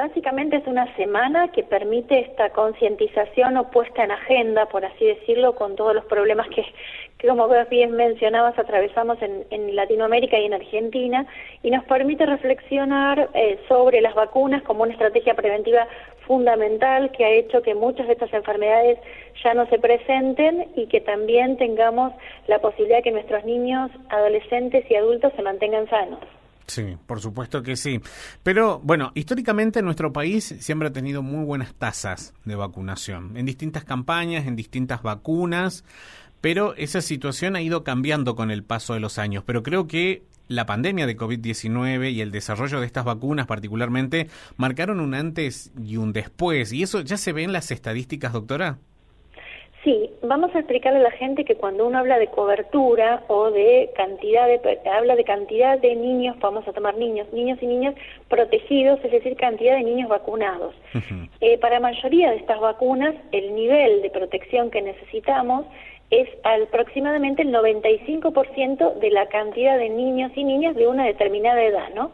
básicamente es una semana que permite esta concientización o puesta en agenda, por así decirlo, con todos los problemas que como vos bien mencionabas, atravesamos en Latinoamérica y en Argentina, y nos permite reflexionar sobre las vacunas como una estrategia preventiva fundamental que ha hecho que muchas de estas enfermedades ya no se presenten y que también tengamos la posibilidad de que nuestros niños, adolescentes y adultos se mantengan sanos. Sí, por supuesto que sí. Pero, bueno, históricamente nuestro país siempre ha tenido muy buenas tasas de vacunación, en distintas campañas, en distintas vacunas, pero esa situación ha ido cambiando con el paso de los años. Pero creo que la pandemia de COVID-19 y el desarrollo de estas vacunas particularmente marcaron un antes y un después. ¿Y eso ya se ve en las estadísticas, doctora? Sí, vamos a explicarle a la gente que cuando uno habla de cobertura o de habla de cantidad de niños, vamos a tomar niños y niñas protegidos, es decir, cantidad de niños vacunados. Uh-huh. Para la mayoría de estas vacunas, el nivel de protección que necesitamos es aproximadamente el 95% de la cantidad de niños y niñas de una determinada edad, ¿no?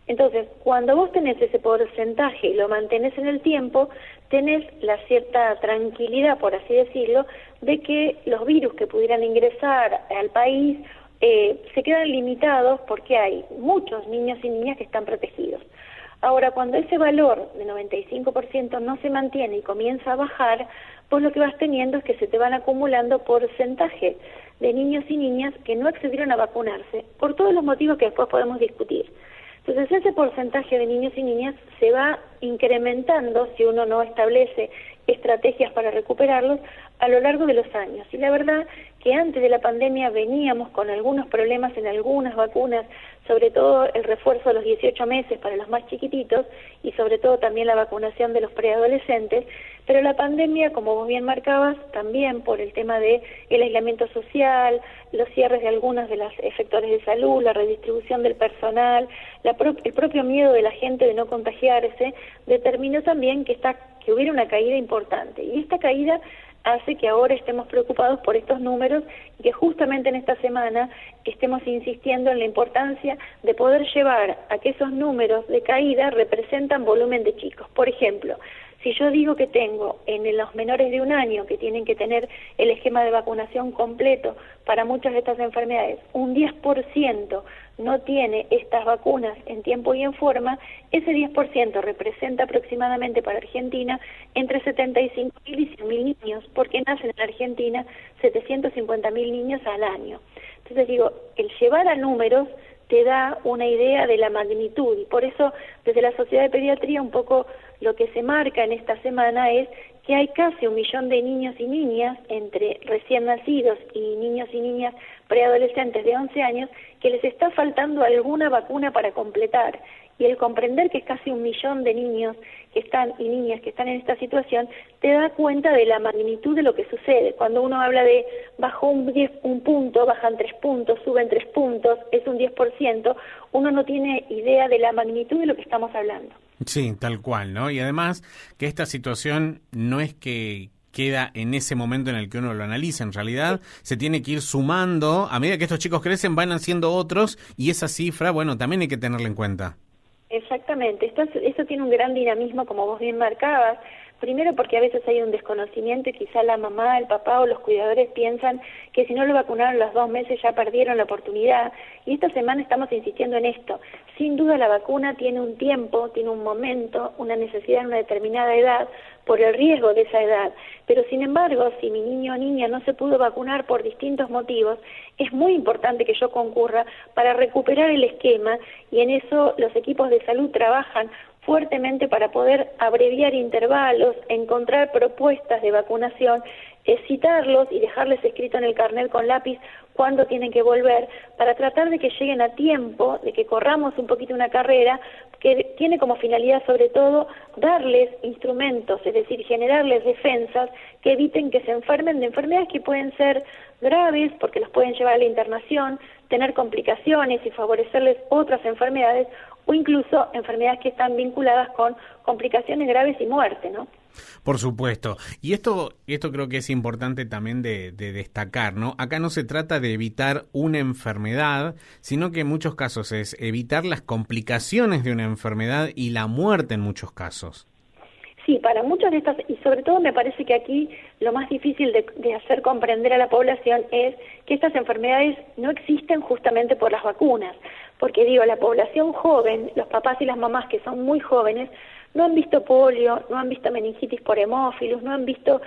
Entonces, cuando vos tenés ese porcentaje y lo mantenés en el tiempo, tenés la cierta tranquilidad, por así decirlo, de que los virus que pudieran ingresar al país se quedan limitados porque hay muchos niños y niñas que están protegidos. Ahora, cuando ese valor de 95% no se mantiene y comienza a bajar, pues lo que vas teniendo es que se te van acumulando porcentaje de niños y niñas que no accedieron a vacunarse, por todos los motivos que después podemos discutir. Entonces ese porcentaje de niños y niñas se va incrementando si uno no establece estrategias para recuperarlos a lo largo de los años. Y la verdad que antes de la pandemia veníamos con algunos problemas en algunas vacunas, sobre todo el refuerzo de los 18 meses para los más chiquititos y sobre todo también la vacunación de los preadolescentes, pero la pandemia, como vos bien marcabas, también por el tema de el aislamiento social, los cierres de algunos de los efectores de salud, la redistribución del personal, el propio miedo de la gente de no contagiarse, determinó también que hubiera una caída importante. Y esta caída hace que ahora estemos preocupados por estos números y que justamente en esta semana estemos insistiendo en la importancia de poder llevar a que esos números de caída representan volumen de chicos. Por ejemplo, si yo digo que tengo en los menores de 1 año que tienen que tener el esquema de vacunación completo para muchas de estas enfermedades, un 10% no tiene estas vacunas en tiempo y en forma, ese 10% representa aproximadamente para Argentina entre 75.000 y 100.000 niños, porque nacen en Argentina 750.000 niños al año. Entonces digo, el llevar a números te da una idea de la magnitud y por eso desde la Sociedad de Pediatría un poco lo que se marca en esta semana es que hay casi 1 millón de niños y niñas entre recién nacidos y niñas preadolescentes de 11 años que les está faltando alguna vacuna para completar. Y el comprender que es casi 1 millón de niños y niñas que están en esta situación, te da cuenta de la magnitud de lo que sucede. Cuando uno habla de bajó un punto, bajan 3 puntos, suben 3 puntos, es un 10%, uno no tiene idea de la magnitud de lo que estamos hablando. Sí, tal cual, ¿no? Y además que esta situación no es que queda en ese momento en el que uno lo analiza, en realidad se tiene que ir sumando, a medida que estos chicos crecen van haciendo otros y esa cifra, bueno, también hay que tenerla en cuenta. Exactamente, esto tiene un gran dinamismo como vos bien marcabas, primero porque a veces hay un desconocimiento y quizá la mamá, el papá o los cuidadores piensan que si no lo vacunaron los 2 meses ya perdieron la oportunidad y esta semana estamos insistiendo en esto. Sin duda la vacuna tiene un tiempo, tiene un momento, una necesidad en una determinada edad por el riesgo de esa edad, pero sin embargo si mi niño o niña no se pudo vacunar por distintos motivos, es muy importante que yo concurra para recuperar el esquema y en eso los equipos de salud trabajan fuertemente para poder abreviar intervalos, encontrar propuestas de vacunación, citarlos y dejarles escrito en el carnet con lápiz cuándo tienen que volver, para tratar de que lleguen a tiempo, de que corramos un poquito una carrera que tiene como finalidad sobre todo darles instrumentos, es decir, generarles defensas que eviten que se enfermen de enfermedades que pueden ser graves porque los pueden llevar a la internación, tener complicaciones y favorecerles otras enfermedades o incluso enfermedades que están vinculadas con complicaciones graves y muerte, ¿no? Por supuesto. Y esto creo que es importante también de destacar, ¿no? Acá no se trata de evitar una enfermedad, sino que en muchos casos es evitar las complicaciones de una enfermedad y la muerte en muchos casos. Sí, para muchas de estas, y sobre todo me parece que aquí lo más difícil de hacer comprender a la población es que estas enfermedades no existen justamente por las vacunas, porque digo, la población joven, los papás y las mamás que son muy jóvenes, no han visto polio, no han visto meningitis por hemófilos, no han visto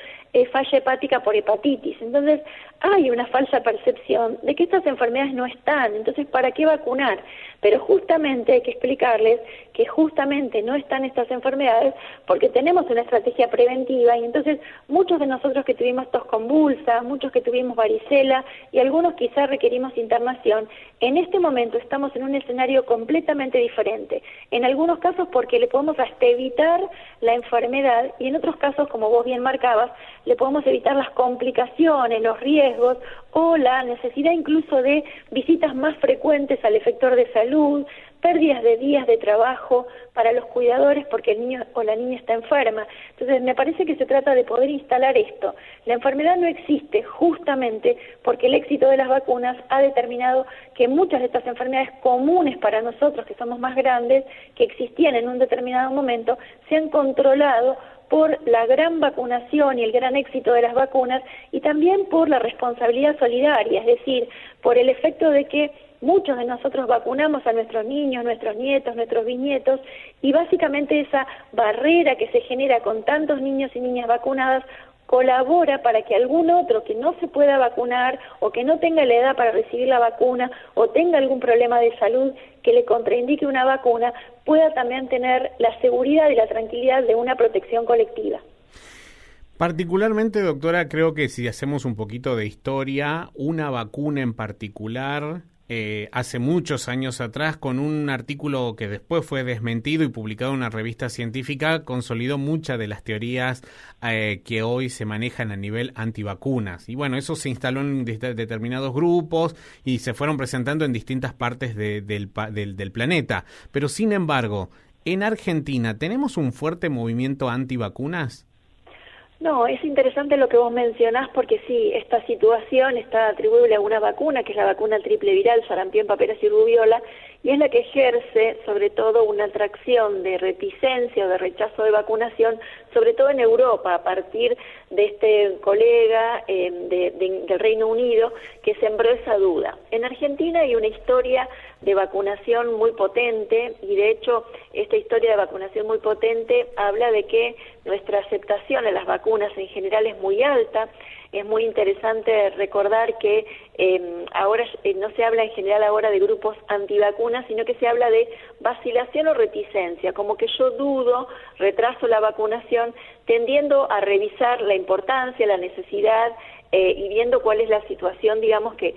falla hepática por hepatitis. Entonces, hay una falsa percepción de que estas enfermedades no están. Entonces, ¿para qué vacunar? Pero justamente hay que explicarles que justamente no están estas enfermedades porque tenemos una estrategia preventiva y entonces muchos de nosotros que tuvimos tos convulsa, muchos que tuvimos varicela y algunos quizás requerimos internación, en este momento estamos en un escenario completamente diferente. En algunos casos porque le podemos hasta evitar la enfermedad y en otros casos, como vos bien marcabas, le podemos evitar las complicaciones, los riesgos o la necesidad incluso de visitas más frecuentes al efector de salud, pérdidas de días de trabajo para los cuidadores porque el niño o la niña está enferma. Entonces me parece que se trata de poder instalar esto. La enfermedad no existe justamente porque el éxito de las vacunas ha determinado que muchas de estas enfermedades comunes para nosotros que somos más grandes, que existían en un determinado momento, se han controlado por la gran vacunación y el gran éxito de las vacunas y también por la responsabilidad solidaria, es decir, por el efecto de que muchos de nosotros vacunamos a nuestros niños, nuestros nietos, nuestros bisnietos y básicamente esa barrera que se genera con tantos niños y niñas vacunadas colabora para que algún otro que no se pueda vacunar o que no tenga la edad para recibir la vacuna o tenga algún problema de salud que le contraindique una vacuna pueda también tener la seguridad y la tranquilidad de una protección colectiva. Particularmente, doctora, creo que si hacemos un poquito de historia, una vacuna en particular, hace muchos años atrás, con un artículo que después fue desmentido y publicado en una revista científica, consolidó muchas de las teorías que hoy se manejan a nivel antivacunas. Y bueno, eso se instaló en determinados grupos y se fueron presentando en distintas partes del planeta. Pero sin embargo, en Argentina, ¿tenemos un fuerte movimiento antivacunas? No, es interesante lo que vos mencionás porque sí, esta situación está atribuible a una vacuna, que es la vacuna triple viral, sarampión, paperas y rubiola, y es la que ejerce sobre todo una atracción de reticencia o de rechazo de vacunación, sobre todo en Europa, a partir de este colega del Reino Unido que sembró esa duda. En Argentina hay una historia de vacunación muy potente y de hecho esta historia de vacunación muy potente habla de que nuestra aceptación a las vacunas en general es muy alta. Es muy interesante recordar que ahora no se habla en general ahora de grupos antivacunas, sino que se habla de vacilación o reticencia, como que yo dudo, retraso la vacunación, tendiendo a revisar la importancia, la necesidad y viendo cuál es la situación, digamos, que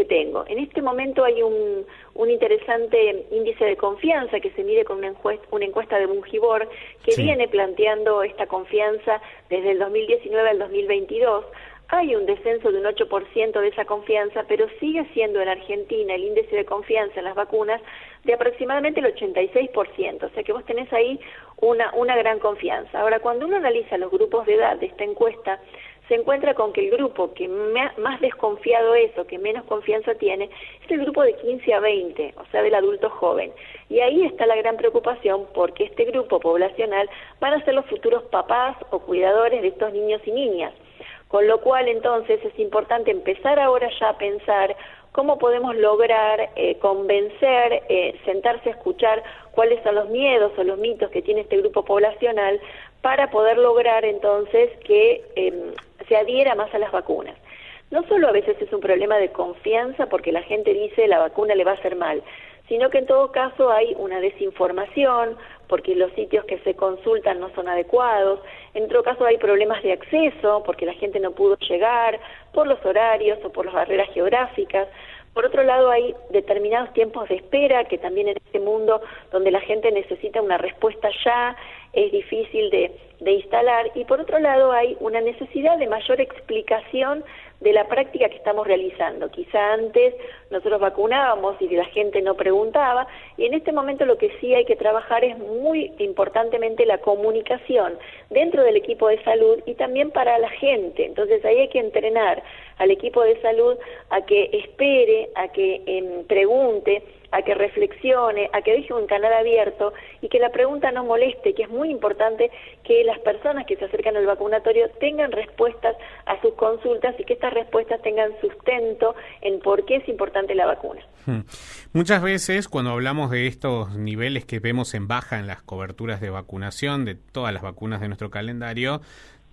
tengo. En este momento hay un interesante índice de confianza que se mide con una encuesta de Bungibor que sí viene planteando esta confianza desde el 2019 al 2022. Hay un descenso de un 8% de esa confianza, pero sigue siendo en Argentina el índice de confianza en las vacunas de aproximadamente el 86%, o sea que vos tenés ahí una gran confianza. Ahora, cuando uno analiza los grupos de edad de esta encuesta, se encuentra con que el grupo que más desconfiado es o que menos confianza tiene es el grupo de 15 a 20, o sea, del adulto joven. Y ahí está la gran preocupación porque este grupo poblacional van a ser los futuros papás o cuidadores de estos niños y niñas. Con lo cual, entonces, es importante empezar ahora ya a pensar cómo podemos lograr convencer, sentarse a escuchar cuáles son los miedos o los mitos que tiene este grupo poblacional para poder lograr, entonces, que se adhiera más a las vacunas. No solo a veces es un problema de confianza porque la gente dice la vacuna le va a hacer mal, sino que en todo caso hay una desinformación, porque los sitios que se consultan no son adecuados, en otro caso hay problemas de acceso, porque la gente no pudo llegar por los horarios o por las barreras geográficas. Por otro lado, hay determinados tiempos de espera, que también en este mundo donde la gente necesita una respuesta ya, es difícil de instalar, y por otro lado hay una necesidad de mayor explicación de la práctica que estamos realizando. Quizá antes nosotros vacunábamos y la gente no preguntaba, y en este momento lo que sí hay que trabajar es muy importantemente la comunicación dentro del equipo de salud y también para la gente. Entonces ahí hay que entrenar al equipo de salud a que espere, a que pregunte, a que reflexione, a que deje un canal abierto y que la pregunta no moleste, que es muy importante que las personas que se acercan al vacunatorio tengan respuestas a sus consultas y que estas respuestas tengan sustento en por qué es importante la vacuna. Muchas veces cuando hablamos de estos niveles que vemos en baja en las coberturas de vacunación, de todas las vacunas de nuestro calendario,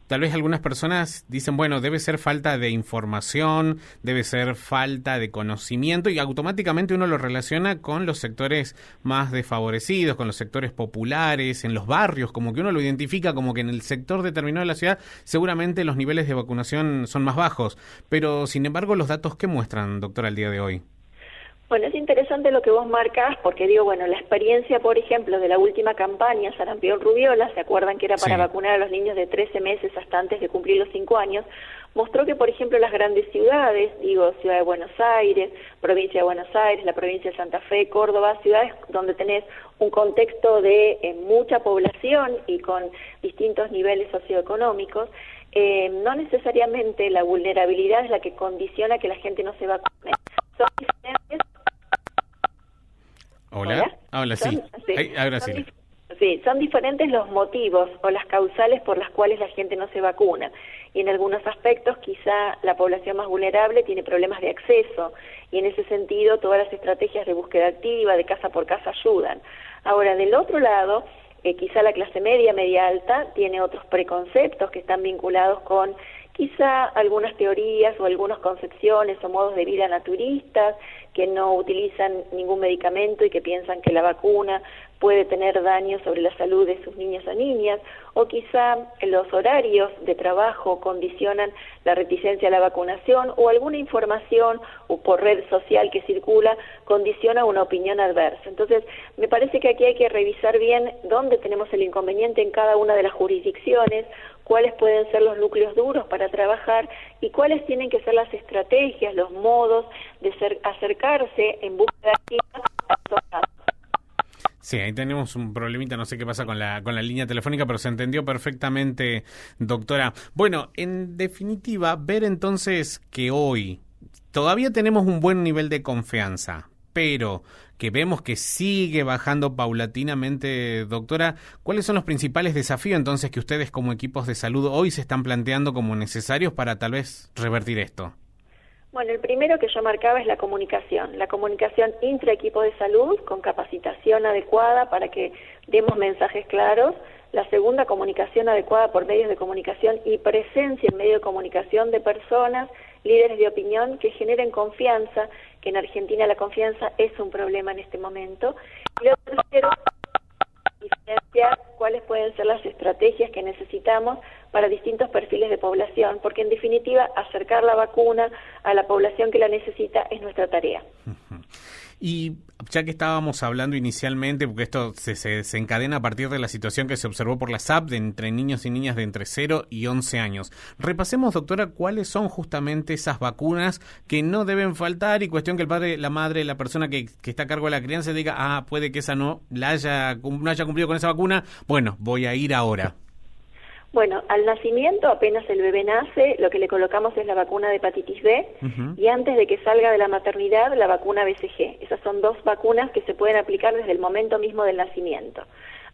tal vez algunas personas dicen, bueno, debe ser falta de información, debe ser falta de conocimiento, y automáticamente uno lo relaciona con los sectores más desfavorecidos, con los sectores populares, en los barrios, como que uno lo identifica como que en el sector determinado de la ciudad seguramente los niveles de vacunación son más bajos. Pero, sin embargo, los datos que muestran, doctora, al día de hoy. Bueno, es interesante lo que vos marcás, porque digo, bueno, la experiencia, por ejemplo, de la última campaña, sarampión-rubiola, ¿se acuerdan que era para vacunar a los niños de 13 meses hasta antes de cumplir los 5 años? Mostró que, por ejemplo, las grandes ciudades, digo, Ciudad de Buenos Aires, Provincia de Buenos Aires, la provincia de Santa Fe, Córdoba, ciudades donde tenés un contexto de mucha población y con distintos niveles socioeconómicos, no necesariamente la vulnerabilidad es la que condiciona que la gente no se vacune. Son diferentes. Hola, sí. Ahora sí. Sí, son diferentes los motivos o las causales por las cuales la gente no se vacuna. Y en algunos aspectos quizá la población más vulnerable tiene problemas de acceso, y en ese sentido todas las estrategias de búsqueda activa, de casa por casa, ayudan. Ahora, del otro lado, quizá la clase media, media alta, tiene otros preconceptos que están vinculados con quizá algunas teorías o algunas concepciones o modos de vida naturistas, que no utilizan ningún medicamento y que piensan que la vacuna puede tener daño sobre la salud de sus niños o niñas, o quizá los horarios de trabajo condicionan la reticencia a la vacunación, o alguna información o por red social que circula condiciona una opinión adversa. Entonces, me parece que aquí hay que revisar bien dónde tenemos el inconveniente en cada una de las jurisdicciones, cuáles pueden ser los núcleos duros para trabajar y cuáles tienen que ser las estrategias, los modos de acercarse en búsqueda activa a esos casos. Sí, ahí tenemos un problemita, no sé qué pasa con la línea telefónica, pero se entendió perfectamente, doctora. Bueno, en definitiva, ver entonces que hoy todavía tenemos un buen nivel de confianza, pero que vemos que sigue bajando paulatinamente, doctora, ¿cuáles son los principales desafíos entonces que ustedes como equipos de salud hoy se están planteando como necesarios para tal vez revertir esto? Bueno, el primero que yo marcaba es la comunicación intra-equipo de salud con capacitación adecuada para que demos mensajes claros. La segunda, comunicación adecuada por medios de comunicación y presencia en medios de comunicación de personas, líderes de opinión que generen confianza, que en Argentina la confianza es un problema en este momento. Y lo tercero, diferenciar cuáles pueden ser las estrategias que necesitamos para distintos perfiles de población, porque en definitiva acercar la vacuna a la población que la necesita es nuestra tarea. Y ya que estábamos hablando inicialmente, porque esto se encadena a partir de la situación que se observó por la SAP de entre niños y niñas de entre 0 y 11 años, repasemos, doctora, cuáles son justamente esas vacunas que no deben faltar y cuestión que el padre, la madre, la persona que está a cargo de la crianza diga, puede que esa no haya cumplido con esa vacuna, bueno, voy a ir ahora. Bueno, al nacimiento, apenas el bebé nace, lo que le colocamos es la vacuna de hepatitis B, y antes de que salga de la maternidad, la vacuna BCG. Esas son 2 vacunas que se pueden aplicar desde el momento mismo del nacimiento.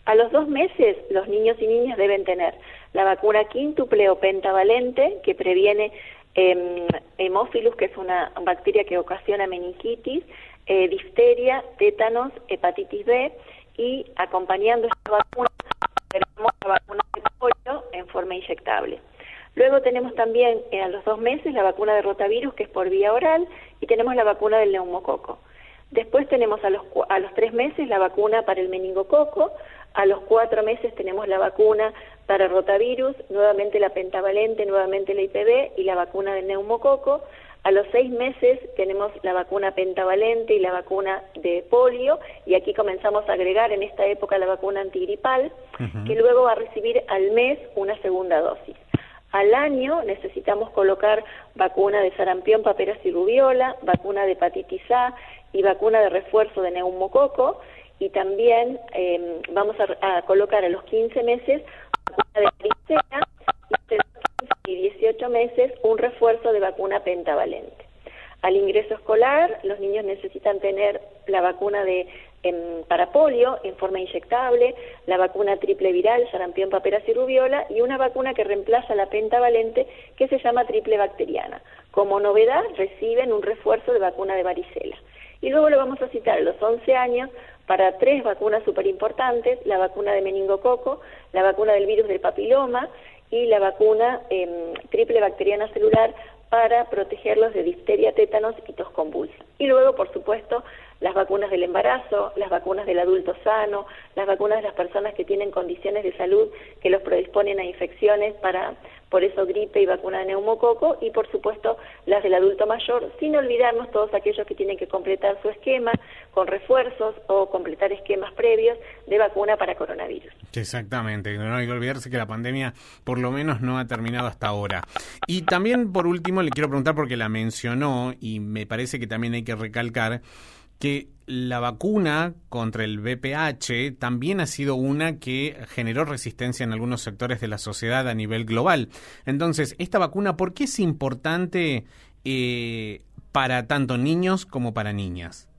A los 2 meses, los niños y niñas deben tener la vacuna quíntuple o pentavalente, que previene hemófilus, que es una bacteria que ocasiona meningitis, difteria, tétanos, hepatitis B, y acompañando esta vacuna, tenemos la vacuna de polio en forma inyectable. Luego tenemos también a los 2 meses la vacuna de rotavirus, que es por vía oral, y tenemos la vacuna del neumococo. Después tenemos a los 3 meses la vacuna para el meningococo, a los 4 meses tenemos la vacuna para rotavirus, nuevamente la pentavalente, nuevamente la IPV y la vacuna del neumococo. A los 6 meses tenemos la vacuna pentavalente y la vacuna de polio, y aquí comenzamos a agregar en esta época la vacuna antigripal, que luego va a recibir al mes una segunda dosis. Al año necesitamos colocar vacuna de sarampión, paperas y rubiola, vacuna de hepatitis A y vacuna de refuerzo de neumococo, y también vamos a colocar a los 15 meses vacuna de varicela y entre los 15 y 18 meses un refuerzo de vacuna pentavalente. Al ingreso escolar, los niños necesitan tener la vacuna para polio en forma inyectable, la vacuna triple viral, sarampión, paperas y rubiola, y una vacuna que reemplaza la pentavalente que se llama triple bacteriana. Como novedad, reciben un refuerzo de vacuna de varicela. Y luego lo vamos a citar a los 11 años para 3 vacunas súper importantes: la vacuna de meningococo, la vacuna del virus del papiloma y la vacuna triple bacteriana celular para protegerlos de difteria, tétanos y tos convulsa. Y luego, por supuesto, las vacunas del embarazo, las vacunas del adulto sano, las vacunas de las personas que tienen condiciones de salud que los predisponen a infecciones, por eso gripe y vacuna de neumococo, y por supuesto las del adulto mayor, sin olvidarnos todos aquellos que tienen que completar su esquema con refuerzos o completar esquemas previos de vacuna para coronavirus. Exactamente, no hay que olvidarse que la pandemia por lo menos no ha terminado hasta ahora. Y también, por último, le quiero preguntar, porque la mencionó y me parece que también hay que recalcar que la vacuna contra el VPH también ha sido una que generó resistencia en algunos sectores de la sociedad a nivel global. Entonces, esta vacuna, ¿por qué es importante para tanto niños como para niñas?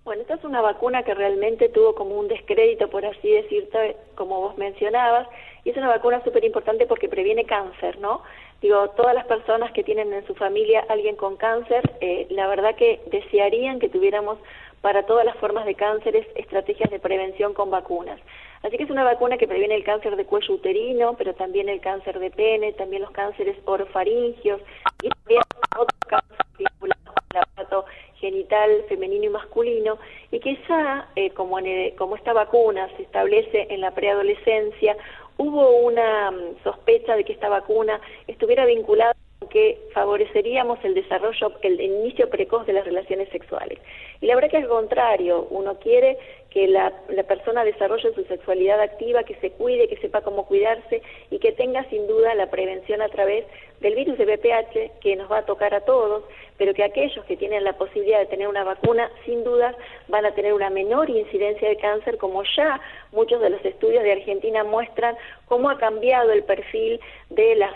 Bueno, esta es una vacuna que realmente tuvo como un descrédito, por así decirte, como vos mencionabas, y es una vacuna súper importante porque previene cáncer, ¿no? Digo, todas las personas que tienen en su familia alguien con cáncer, la verdad que desearían que tuviéramos para todas las formas de cánceres estrategias de prevención con vacunas. Así que es una vacuna que previene el cáncer de cuello uterino, pero también el cáncer de pene, también los cánceres orofaringios y también otros cánceres vinculados al aparato genital femenino y masculino, y que ya, como esta vacuna se establece en la preadolescencia, hubo una sospecha de que esta vacuna estuviera vinculada con que favoreceríamos el desarrollo, el inicio precoz de las relaciones sexuales. Y la verdad que al contrario, uno quiere que la persona desarrolle su sexualidad activa, que se cuide, que sepa cómo cuidarse y que tenga sin duda la prevención a través del virus de VPH, que nos va a tocar a todos, pero que aquellos que tienen la posibilidad de tener una vacuna, sin dudas, van a tener una menor incidencia de cáncer, como ya muchos de los estudios de Argentina muestran cómo ha cambiado el perfil de las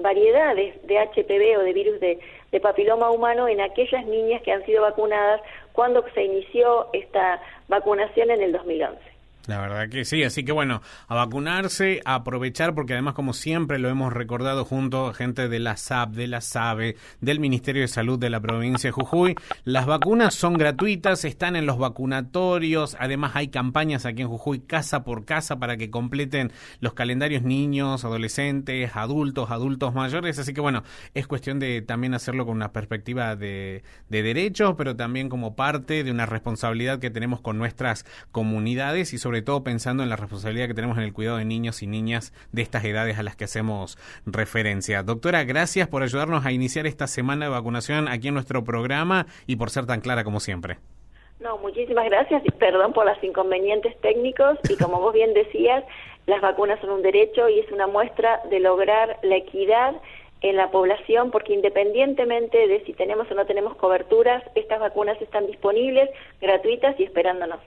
variedades de HPV o de virus de papiloma humano en aquellas niñas que han sido vacunadas cuando se inició esta vacunación en el 2011. La verdad que sí, así que bueno, a vacunarse, a aprovechar, porque además, como siempre lo hemos recordado junto a gente de la SAP, de la SABE, del Ministerio de Salud de la provincia de Jujuy, las vacunas son gratuitas, están en los vacunatorios, además hay campañas aquí en Jujuy casa por casa para que completen los calendarios niños, adolescentes, adultos mayores, así que bueno, es cuestión de también hacerlo con una perspectiva de derechos, pero también como parte de una responsabilidad que tenemos con nuestras comunidades y sobre todo pensando en la responsabilidad que tenemos en el cuidado de niños y niñas de estas edades a las que hacemos referencia. Doctora, gracias por ayudarnos a iniciar esta semana de vacunación aquí en nuestro programa y por ser tan clara como siempre. No, muchísimas gracias y perdón por los inconvenientes técnicos, y como vos bien decías, las vacunas son un derecho y es una muestra de lograr la equidad en la población, porque independientemente de si tenemos o no tenemos coberturas, estas vacunas están disponibles, gratuitas y esperándonos.